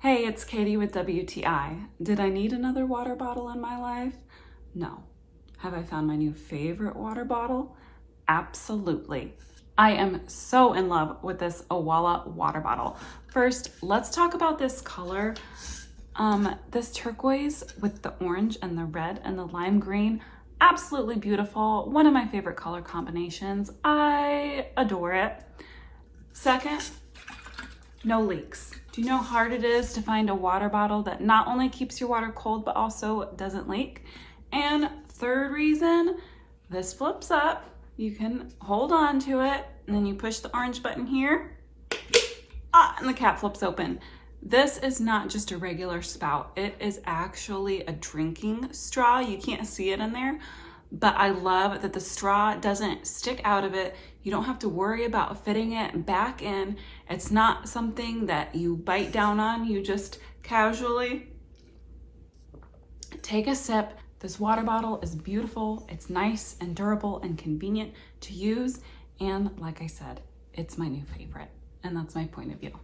Hey, it's Katie with WTI. Did I need another water bottle in my life? No. Have I found my new favorite water bottle? Absolutely. I am so in love with this Owala water bottle. First, let's talk about this color. This turquoise with the orange and the red and the lime green, absolutely beautiful. One of my favorite color combinations. I adore it. Second, no leaks. Do you know how hard it is to find a water bottle that not only keeps your water cold, but also doesn't leak? And third reason, this flips up. You can hold on to it, and then you push the orange button here, and the cap flips open. This is not just a regular spout. It is actually a drinking straw. You can't see it in there, but I love that the straw doesn't stick out of it. You don't have to worry about fitting it back in. It's not something that you bite down on. You just casually take a sip. This water bottle is beautiful. It's nice and durable and convenient to use. And like I said, it's my new favorite. And that's my point of view.